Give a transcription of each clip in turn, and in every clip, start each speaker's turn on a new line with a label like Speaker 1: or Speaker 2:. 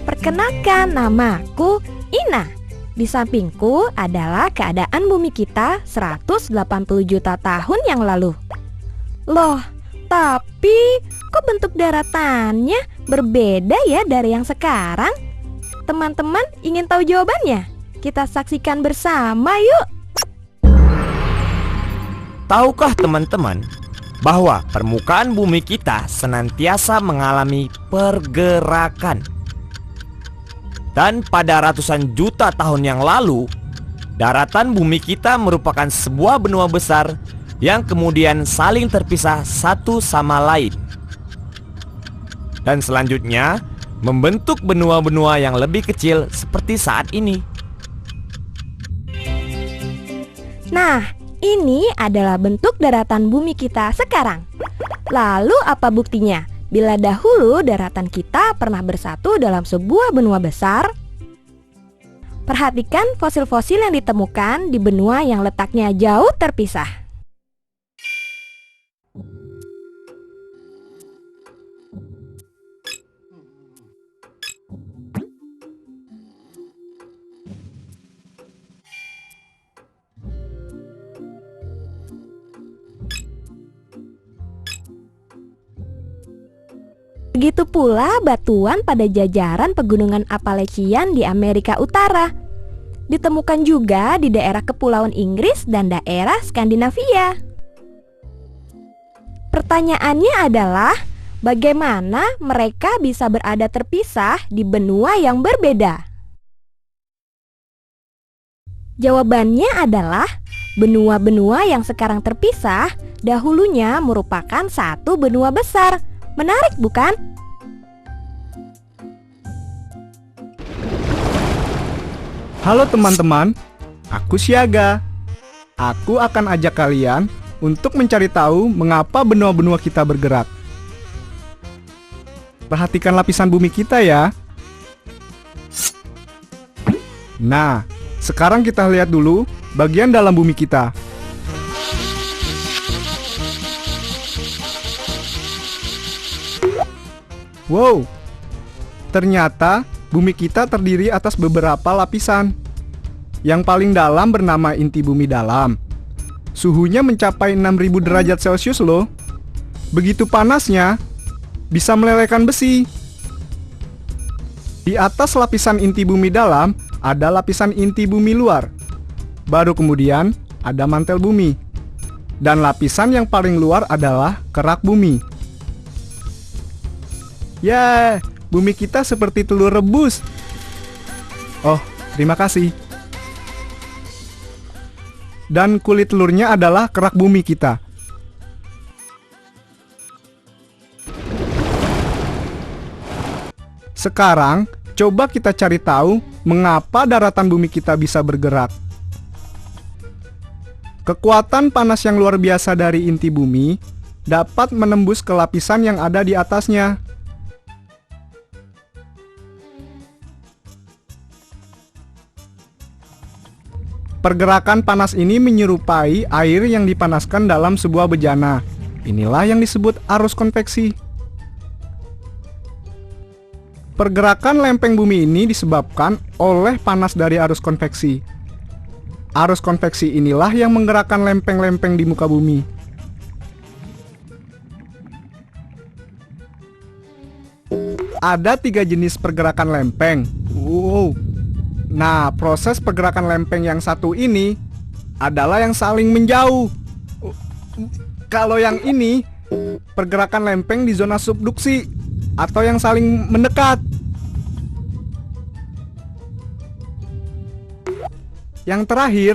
Speaker 1: perkenalkan namaku Ina. Di sampingku adalah keadaan bumi kita 180 juta tahun yang lalu. Loh, tapi kok bentuk daratannya berbeda ya dari yang sekarang? Teman-teman ingin tahu jawabannya? Kita saksikan bersama yuk.
Speaker 2: Tahukah teman-teman bahwa permukaan bumi kita senantiasa mengalami pergerakan? Dan pada ratusan juta tahun yang lalu, daratan bumi kita merupakan sebuah benua besar yang kemudian saling terpisah satu sama lain. Dan selanjutnya membentuk benua-benua yang lebih kecil seperti saat ini.
Speaker 1: Nah, ini adalah bentuk daratan bumi kita sekarang. Lalu apa buktinya? Bila dahulu daratan kita pernah bersatu dalam sebuah benua besar. Perhatikan fosil-fosil yang ditemukan di benua yang letaknya jauh terpisah. Begitu pula batuan pada jajaran pegunungan Appalachian di Amerika Utara. Ditemukan juga di daerah Kepulauan Inggris dan daerah Skandinavia. Pertanyaannya adalah, bagaimana mereka bisa berada terpisah di benua yang berbeda? Jawabannya adalah, benua-benua yang sekarang terpisah dahulunya merupakan satu benua besar. Menarik bukan?
Speaker 3: Halo teman-teman, aku Siaga. Aku akan ajak kalian untuk mencari tahu mengapa benua-benua kita bergerak. Perhatikan lapisan bumi kita ya. Nah, sekarang kita lihat dulu bagian dalam bumi kita. Wow, ternyata bumi kita terdiri atas beberapa lapisan. Yang paling dalam bernama inti bumi dalam. Suhunya mencapai 6000 derajat Celcius loh. Begitu panasnya, bisa melelehkan besi. Di atas lapisan inti bumi dalam, ada lapisan inti bumi luar. Baru kemudian, ada mantel bumi. Dan lapisan yang paling luar adalah kerak bumi. Ya, bumi kita seperti telur rebus. Oh, terima kasih. Dan kulit telurnya adalah kerak bumi kita. Sekarang, coba kita cari tahu mengapa daratan bumi kita bisa bergerak. Kekuatan panas yang luar biasa dari inti bumi dapat menembus ke lapisan yang ada di atasnya. Pergerakan panas ini menyerupai air yang dipanaskan dalam sebuah bejana. Inilah yang disebut arus konveksi. Pergerakan lempeng bumi ini disebabkan oleh panas dari arus konveksi. Arus konveksi inilah yang menggerakkan lempeng-lempeng di muka bumi. Ada 3 jenis pergerakan lempeng. Wow. Nah, proses pergerakan lempeng yang satu ini adalah yang saling menjauh. Kalau yang ini, pergerakan lempeng di zona subduksi atau yang saling mendekat. Yang terakhir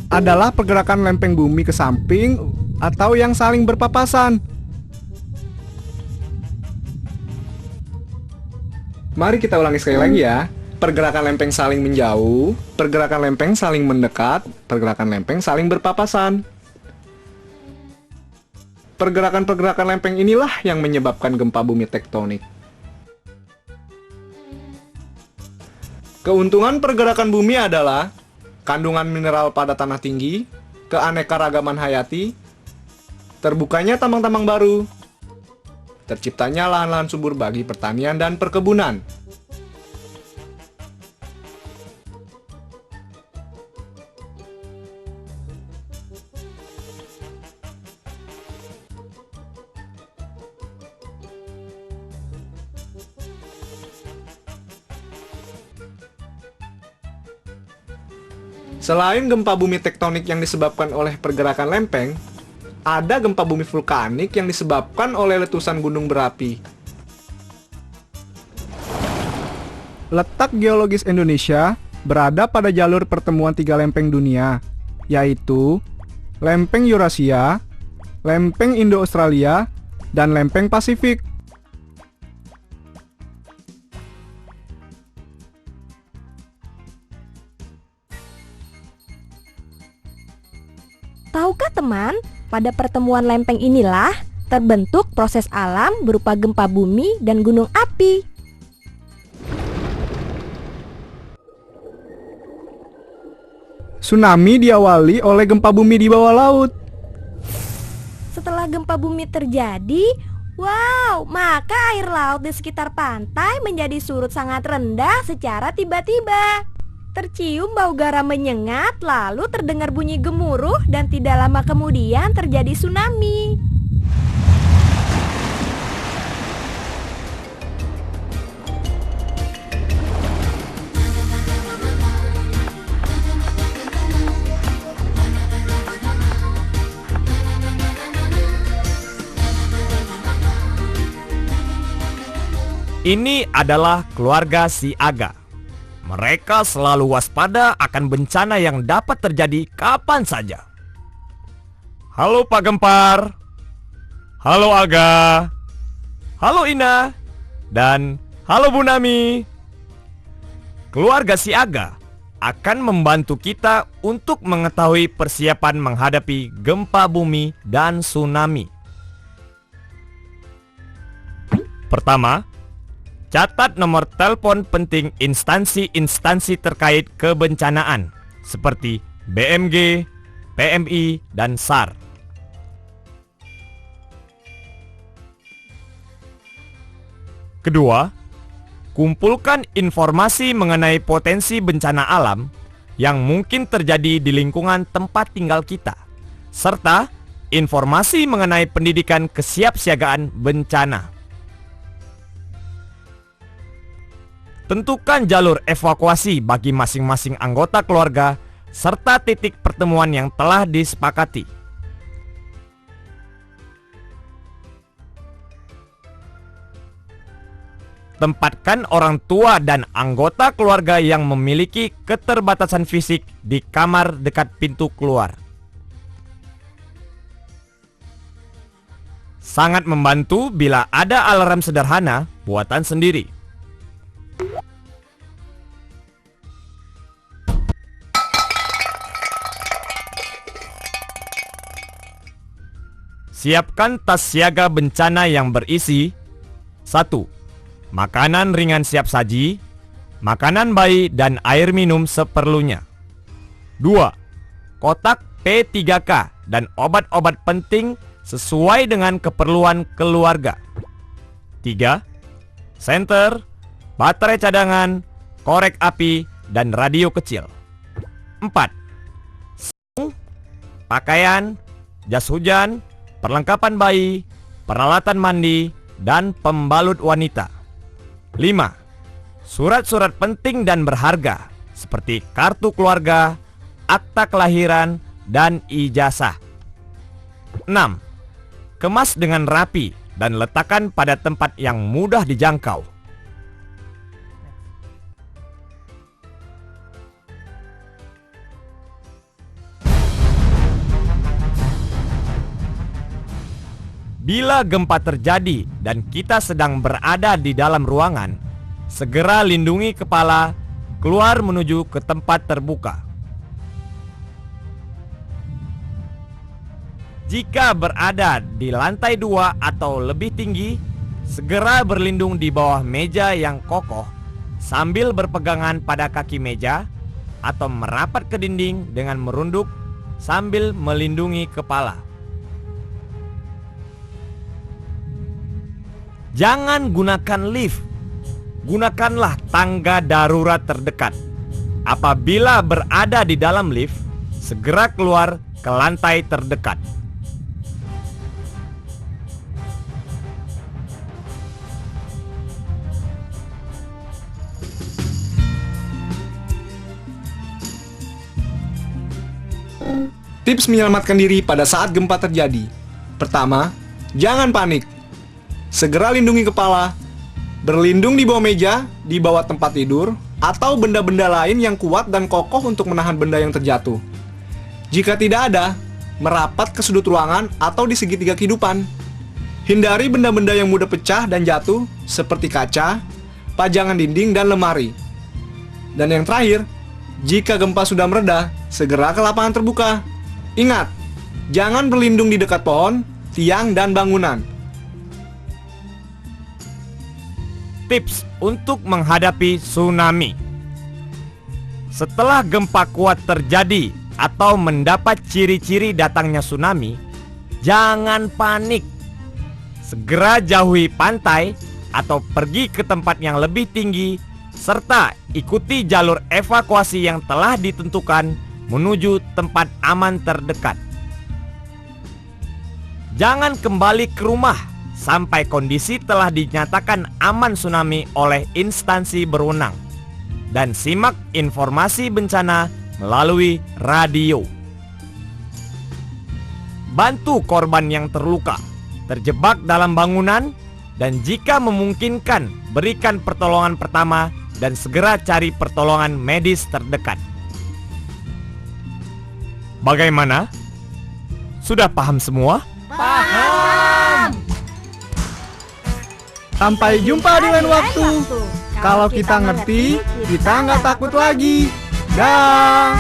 Speaker 3: adalah pergerakan lempeng bumi ke samping atau yang saling berpapasan. Mari kita ulangi sekali lagi ya. Pergerakan lempeng saling menjauh, pergerakan lempeng saling mendekat, pergerakan lempeng saling berpapasan. Pergerakan-pergerakan lempeng inilah yang menyebabkan gempa bumi tektonik. Keuntungan pergerakan bumi adalah kandungan mineral pada tanah tinggi, keanekaragaman hayati, terbukanya tambang-tambang baru, terciptanya lahan-lahan subur bagi pertanian dan perkebunan, Selain gempa bumi tektonik yang disebabkan oleh pergerakan lempeng, ada gempa bumi vulkanik yang disebabkan oleh letusan gunung berapi. Letak geologis Indonesia berada pada jalur pertemuan tiga lempeng dunia, yaitu lempeng Eurasia, lempeng Indo-Australia, dan lempeng Pasifik.
Speaker 1: Tahukah teman, pada pertemuan lempeng inilah terbentuk proses alam berupa gempa bumi dan gunung api.
Speaker 3: Tsunami diawali oleh gempa bumi di bawah laut.
Speaker 1: Setelah gempa bumi terjadi, wow, maka air laut di sekitar pantai menjadi surut sangat rendah secara tiba-tiba. Tercium bau garam menyengat, lalu terdengar bunyi gemuruh dan tidak lama kemudian terjadi tsunami.
Speaker 2: Ini adalah keluarga si Aga. Mereka selalu waspada akan bencana yang dapat terjadi kapan saja. Halo Pak Gempar. Halo Aga. Halo Ina. Dan halo Bu Nami. Keluarga si Aga akan membantu kita untuk mengetahui persiapan menghadapi gempa bumi dan tsunami. Pertama, catat nomor telepon penting instansi-instansi terkait kebencanaan seperti BMG, PMI, dan SAR. Kedua, kumpulkan informasi mengenai potensi bencana alam yang mungkin terjadi di lingkungan tempat tinggal kita, serta informasi mengenai pendidikan kesiapsiagaan bencana. Tentukan jalur evakuasi bagi masing-masing anggota keluarga serta titik pertemuan yang telah disepakati. Tempatkan orang tua dan anggota keluarga yang memiliki keterbatasan fisik di kamar dekat pintu keluar. Sangat membantu bila ada alarm sederhana buatan sendiri. Siapkan tas siaga bencana yang berisi 1. Makanan ringan siap saji, makanan bayi dan air minum seperlunya. 2. Kotak P3K dan obat-obat penting sesuai dengan keperluan keluarga. 3. Senter, baterai cadangan, korek api, dan radio kecil. 4. Pakaian, jas hujan, perlengkapan bayi, peralatan mandi, dan pembalut wanita. 5. Surat-surat penting dan berharga seperti kartu keluarga, akta kelahiran, dan ijazah. 6. Kemas dengan rapi dan letakkan pada tempat yang mudah dijangkau. Bila gempa terjadi dan kita sedang berada di dalam ruangan, segera lindungi kepala, keluar menuju ke tempat terbuka. Jika berada di lantai 2 atau lebih tinggi, segera berlindung di bawah meja yang kokoh sambil berpegangan pada kaki meja atau merapat ke dinding dengan merunduk sambil melindungi kepala. Jangan gunakan lift. Gunakanlah tangga darurat terdekat. Apabila berada di dalam lift, segera keluar ke lantai terdekat.
Speaker 3: Tips menyelamatkan diri pada saat gempa terjadi. Pertama, jangan panik. Segera lindungi kepala. Berlindung di bawah meja, di bawah tempat tidur, atau benda-benda lain yang kuat dan kokoh untuk menahan benda yang terjatuh. Jika tidak ada, merapat ke sudut ruangan atau di segitiga kehidupan. Hindari benda-benda yang mudah pecah dan jatuh, seperti kaca, pajangan dinding, dan lemari. Dan yang terakhir, jika gempa sudah mereda, segera ke lapangan terbuka. Ingat, jangan berlindung di dekat pohon, tiang, dan bangunan.
Speaker 2: Tips untuk menghadapi tsunami. Setelah gempa kuat terjadi atau mendapat ciri-ciri datangnya tsunami, jangan panik. Segera jauhi pantai atau pergi ke tempat yang lebih tinggi, serta ikuti jalur evakuasi yang telah ditentukan menuju tempat aman terdekat. Jangan kembali ke rumah sampai kondisi telah dinyatakan aman tsunami oleh instansi berwenang, dan simak informasi bencana melalui radio. Bantu korban yang terluka, terjebak dalam bangunan, dan jika memungkinkan berikan pertolongan pertama dan segera cari pertolongan medis terdekat. Bagaimana? Sudah paham semua?
Speaker 3: Sampai jumpa di lain waktu. Kalau kita ngerti, kita nggak takut lagi. Dah.